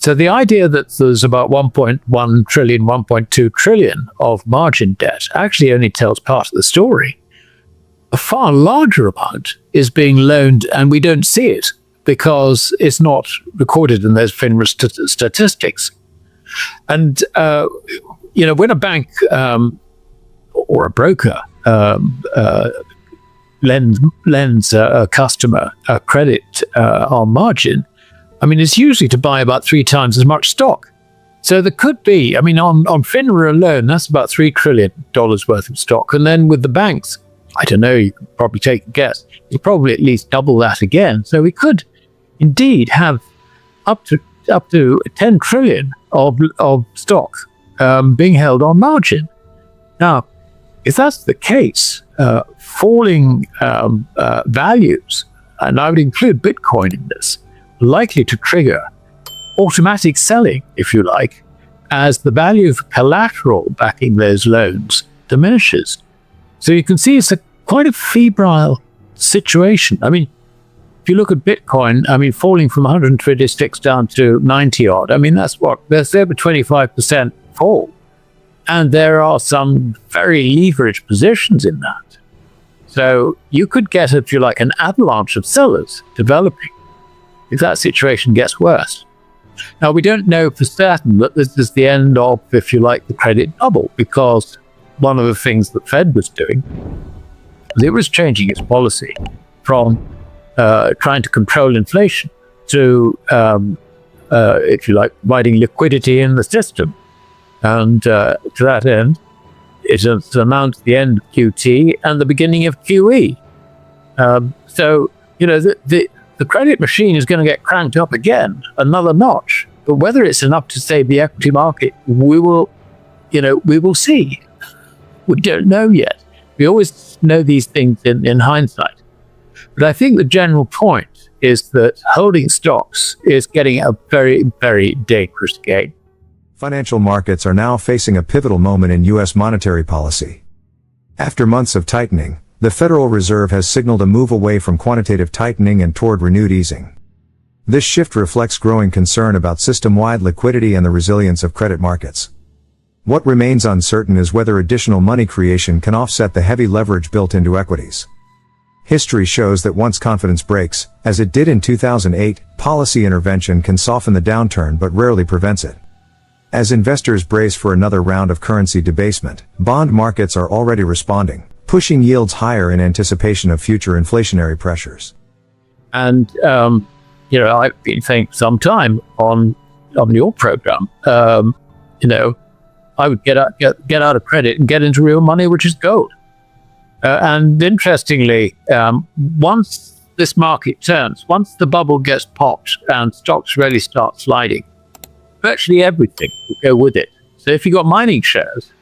So the idea that there's about 1.1 trillion, 1.2 trillion of margin debt actually only tells part of the story. A far larger amount is being loaned and we don't see it because it's not recorded in those FINRA statistics. And, when a bank or a broker lends a customer a credit on margin, it's usually to buy about 3 times as much stock. So there could be, on FINRA alone, that's about $3 trillion worth of stock. And then with the banks, I don't know, you could probably take a guess, you probably at least double that again. So we could indeed have up to 10 trillion of stock being held on margin. Now, if that's the case, falling values, and I would include Bitcoin in this, likely to trigger automatic selling, if you like, as the value of collateral backing those loans diminishes. So you can see it's quite a febrile situation. If you look at Bitcoin, falling from 126 down to 90 odd, there's over 25% fall. And there are some very leveraged positions in that. So you could get, if you like, an avalanche of sellers developing if that situation gets worse. Now, we don't know for certain that this is the end of, if you like, the credit bubble, because one of the things the Fed was doing, it was changing its policy from trying to control inflation to, if you like, providing liquidity in the system. And to that end, it has announced the end of QT and the beginning of QE. The credit machine is going to get cranked up again, another notch. But whether it's enough to save the equity market, we will see. We don't know yet. We always know these things in hindsight. But I think the general point is that holding stocks is getting a very, very dangerous game. Financial markets are now facing a pivotal moment in U.S. monetary policy. After months of tightening, the Federal Reserve has signaled a move away from quantitative tightening and toward renewed easing. This shift reflects growing concern about system-wide liquidity and the resilience of credit markets. What remains uncertain is whether additional money creation can offset the heavy leverage built into equities. History shows that once confidence breaks, as it did in 2008, policy intervention can soften the downturn but rarely prevents it. As investors brace for another round of currency debasement, bond markets are already responding, pushing yields higher in anticipation of future inflationary pressures. And, I've been saying for some time on your program, I would get out of credit and get into real money, which is gold. And interestingly, once this market turns, once the bubble gets popped and stocks really start sliding, virtually everything will go with it. So if you've got mining shares,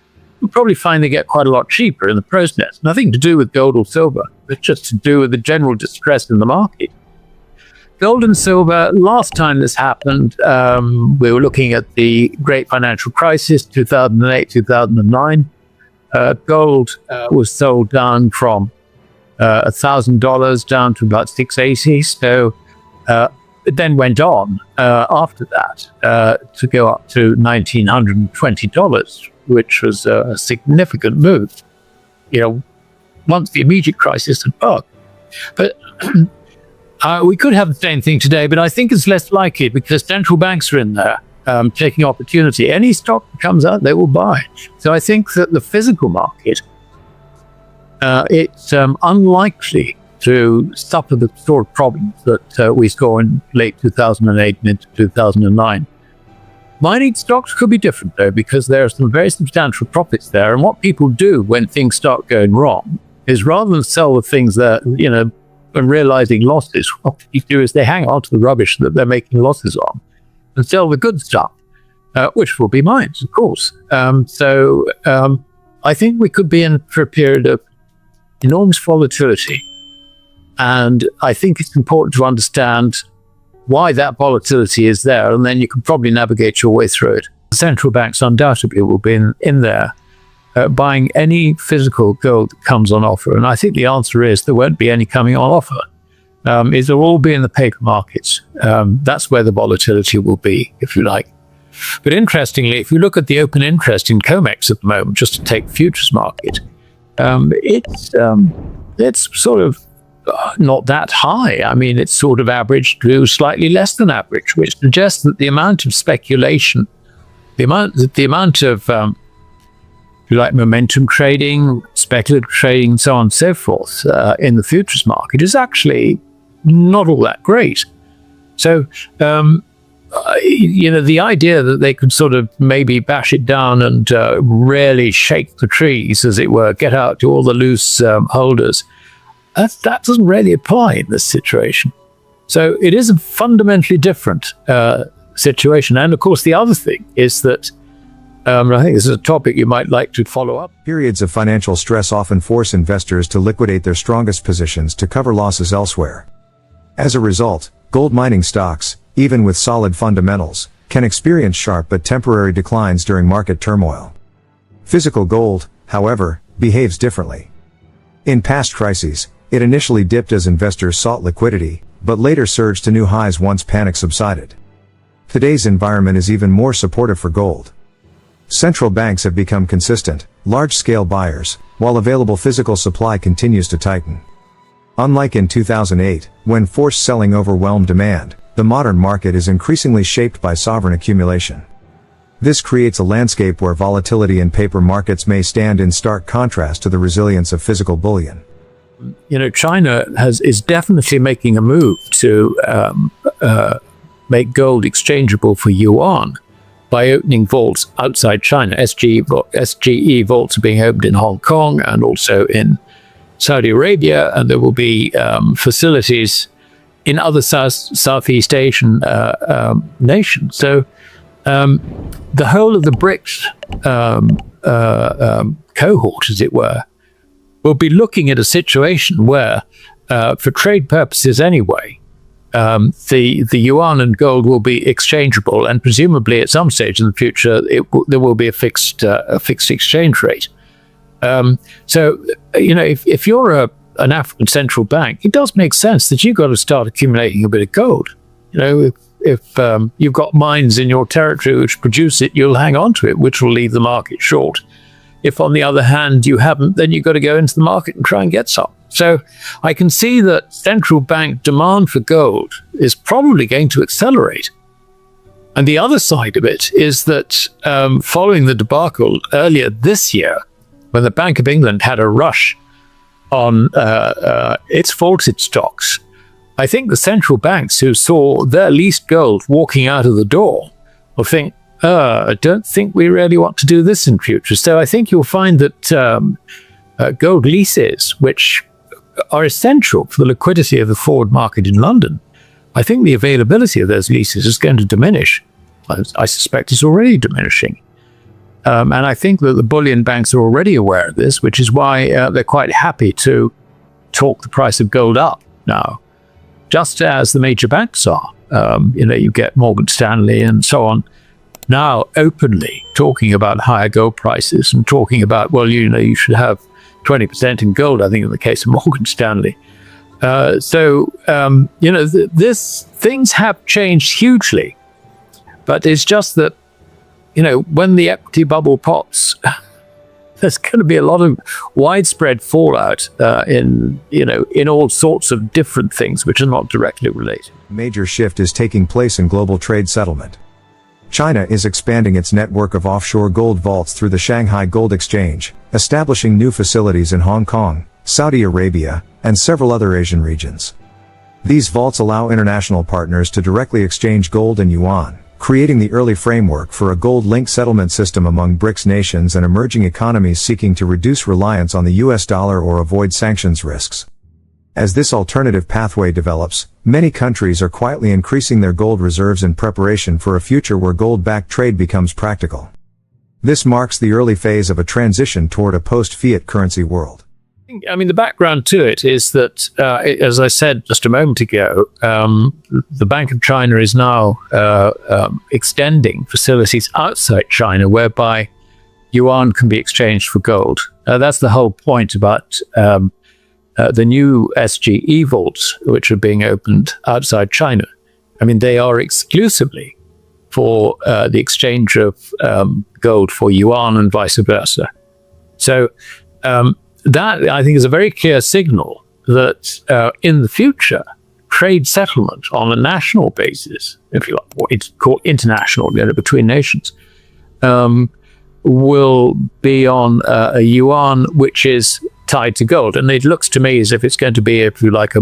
you'll probably find they get quite a lot cheaper in the process. Nothing to do with gold or silver, but just to do with the general distress in the market. Gold and silver, last time this happened, we were looking at the great financial crisis, 2008, 2009. Gold was sold down from $1,000 down to about $680. So it then went on after that to go up to $1,920, which was a significant move, once the immediate crisis had passed. But we could have the same thing today, but I think it's less likely because central banks are in there taking opportunity. Any stock that comes out, they will buy. So I think that the physical market, it's unlikely to suffer the sort of problems that we saw in late 2008 and into 2009. Mining stocks could be different, though, because there are some very substantial profits there. And what people do when things start going wrong is rather than sell the things that, and realizing losses, what they do is they hang on to the rubbish that they're making losses on and sell the good stuff, which will be mines, of course. So I think we could be in for a period of enormous volatility. And I think it's important to understand why that volatility is there, and then you can probably navigate your way through it. Central banks undoubtedly will be in there buying any physical gold that comes on offer. And I think the answer is there won't be any coming on offer is it'll all be in the paper markets. That's where the volatility will be, if you like. But interestingly, if you look at the open interest in COMEX at the moment, just to take the futures market, it's sort of not that high. I mean, it's sort of averaged to slightly less than average, which suggests that the amount of speculation, the amount of, if you like, momentum trading, speculative trading, and so on and so forth, in the futures market is actually not all that great. So, the idea that they could sort of maybe bash it down and really shake the trees, as it were, get out to all the loose holders, that doesn't really apply in this situation. So it is a fundamentally different situation. And of course, the other thing is that I think this is a topic you might like to follow up. Periods of financial stress often force investors to liquidate their strongest positions to cover losses elsewhere. As a result, gold mining stocks, even with solid fundamentals, can experience sharp but temporary declines during market turmoil. Physical gold, however, behaves differently. In past crises, it initially dipped as investors sought liquidity, but later surged to new highs once panic subsided. Today's environment is even more supportive for gold. Central banks have become consistent, large-scale buyers, while available physical supply continues to tighten. Unlike in 2008, when forced selling overwhelmed demand, the modern market is increasingly shaped by sovereign accumulation. This creates a landscape where volatility in paper markets may stand in stark contrast to the resilience of physical bullion. China is definitely making a move to make gold exchangeable for yuan by opening vaults outside China. SGE vaults are being opened in Hong Kong and also in Saudi Arabia, and there will be facilities in other Southeast Asian nations. So the whole of the BRICS cohort, as it were, will be looking at a situation where, for trade purposes anyway, the yuan and gold will be exchangeable, and presumably at some stage in the future there will be a fixed exchange rate. So if you're an African central bank, it does make sense that you've got to start accumulating a bit of gold. If you've got mines in your territory which produce it, you'll hang on to it, which will leave the market short. If, on the other hand, you haven't, then you've got to go into the market and try and get some. So I can see that central bank demand for gold is probably going to accelerate. And the other side of it is that following the debacle earlier this year, when the Bank of England had a rush on its vaulted stocks, I think the central banks who saw their leased gold walking out of the door will think, I don't think we really want to do this in future. So I think you'll find that gold leases, which are essential for the liquidity of the forward market in London, I think the availability of those leases is going to diminish. I suspect it's already diminishing. And I think that the bullion banks are already aware of this, which is why they're quite happy to talk the price of gold up now, just as the major banks are. You get Morgan Stanley and so on now openly talking about higher gold prices and talking about, well, you should have 20% in gold, I think in the case of Morgan Stanley. Things have changed hugely, but it's just that, when the equity bubble pops, there's going to be a lot of widespread fallout in all sorts of different things which are not directly related. Major shift is taking place in global trade settlement. China is expanding its network of offshore gold vaults through the Shanghai Gold Exchange, establishing new facilities in Hong Kong, Saudi Arabia, and several other Asian regions. These vaults allow international partners to directly exchange gold and yuan, creating the early framework for a gold-linked settlement system among BRICS nations and emerging economies seeking to reduce reliance on the US dollar or avoid sanctions risks. As this alternative pathway develops, many countries are quietly increasing their gold reserves in preparation for a future where gold-backed trade becomes practical. This marks the early phase of a transition toward a post-fiat currency world. I mean, the background to it is that, as I said just a moment ago, the Bank of China is now extending facilities outside China whereby yuan can be exchanged for gold. That's the whole point about the new SGE vaults, which are being opened outside China, I mean, they are exclusively for the exchange of gold for yuan and vice versa. So that, I think, is a very clear signal that in the future, trade settlement on a national basis, if you like, what it's called international, between nations, will be on a yuan which is tied to gold. And it looks to me as if it's going to be, if you like, a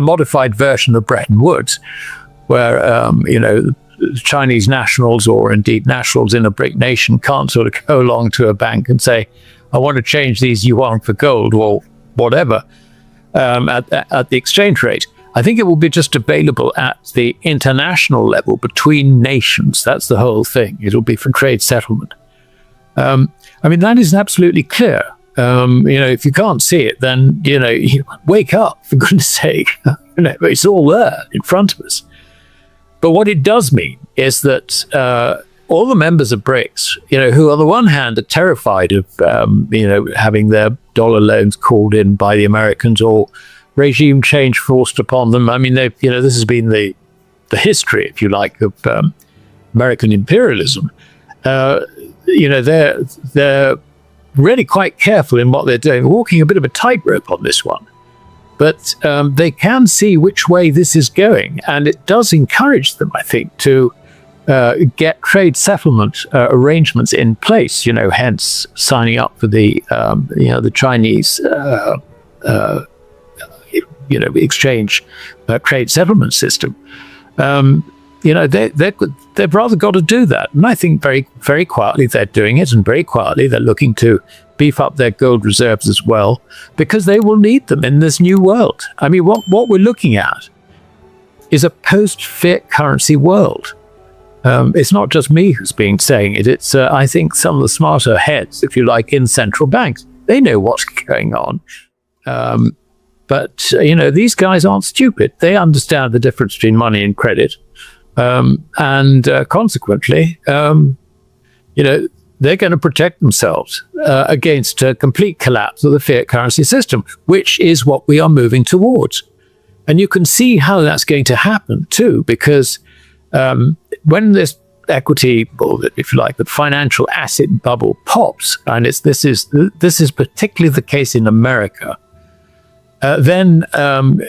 modified version of Bretton Woods, where Chinese nationals, or indeed nationals in a BRIC nation, can't sort of go along to a bank and say, I want to change these yuan for gold or whatever at the exchange rate. I think it will be just available at the international level between nations. That's the whole thing. It'll be for trade settlement. I mean, that is absolutely clear. If you can't see it, then, you wake up, for goodness sake. It's all there in front of us. But what it does mean is that all the members of BRICS, who on the one hand are terrified of, having their dollar loans called in by the Americans or regime change forced upon them. I mean, this has been the history, if you like, of American imperialism. They're really quite careful in what they're doing, walking a bit of a tightrope on this one. But they can see which way this is going, and it does encourage them, I think, to get trade settlement arrangements in place. Hence signing up for the Chinese exchange trade settlement system. They've rather got to do that, and I think very, very quietly they're doing it, and very quietly they're looking to beef up their gold reserves as well, because they will need them in this new world. I mean, what we're looking at is a post-fiat currency world. It's not just me who's been saying it. It's, I think, some of the smarter heads, if you like, in central banks. They know what's going on. But these guys aren't stupid. They understand the difference between money and credit. And consequently, they're going to protect themselves against a complete collapse of the fiat currency system, which is what we are moving towards. And you can see how that's going to happen too, because when this equity, or if you like, the financial asset bubble pops, and this is particularly the case in America, then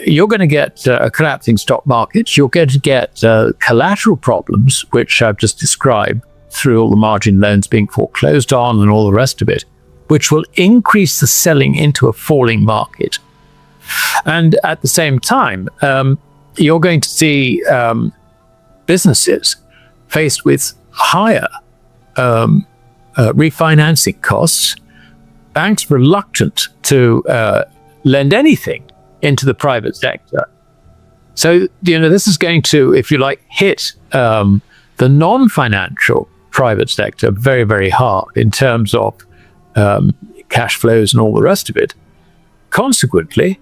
you're going to get collapsing stock markets. You're going to get collateral problems, which I've just described, through all the margin loans being foreclosed on and all the rest of it, which will increase the selling into a falling market. And at the same time, you're going to see businesses faced with higher refinancing costs, banks reluctant to lend anything into the private sector. So, this is going to, if you like, hit the non-financial private sector very, very hard in terms of cash flows and all the rest of it. Consequently,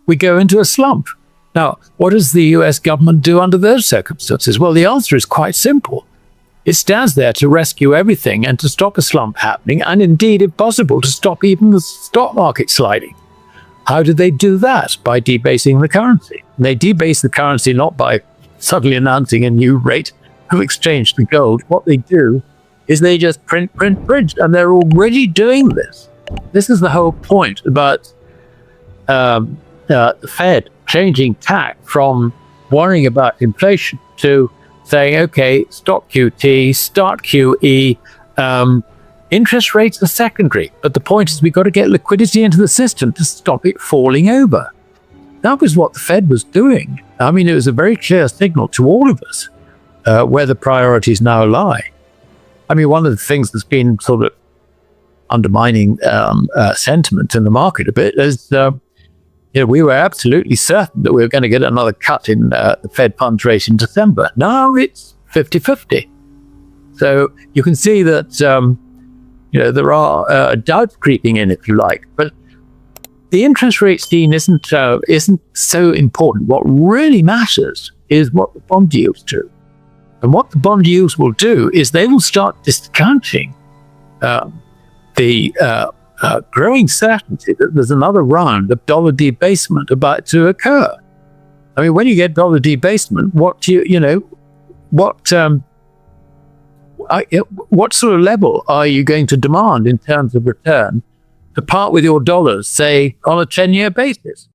we go into a slump. Now, what does the US government do under those circumstances? Well, the answer is quite simple. It stands there to rescue everything and to stop a slump happening, and indeed, if possible, to stop even the stock market sliding. How do they do that? By debasing the currency. They debase the currency not by suddenly announcing a new rate of exchange to gold. What they do is they just print, and they're already doing this. This is the whole point about the Fed changing tack from worrying about inflation to saying, okay, stop QT, start QE, interest rates are secondary, but the point is we've got to get liquidity into the system to stop it falling over. That was what the Fed was doing. I mean, it was a very clear signal to all of us where the priorities now lie. I mean, one of the things that's been sort of undermining sentiment in the market a bit is, we were absolutely certain that we were going to get another cut in the Fed funds rate in December. Now it's 50-50. So you can see that there are doubts creeping in, if you like. But the interest rate scene isn't so important. What really matters is what the bond yields do. And what the bond yields will do is they will start discounting the growing certainty that there's another round of dollar debasement about to occur. I mean, when you get dollar debasement, what sort of level are you going to demand in terms of return to part with your dollars, say, on a 10-year basis?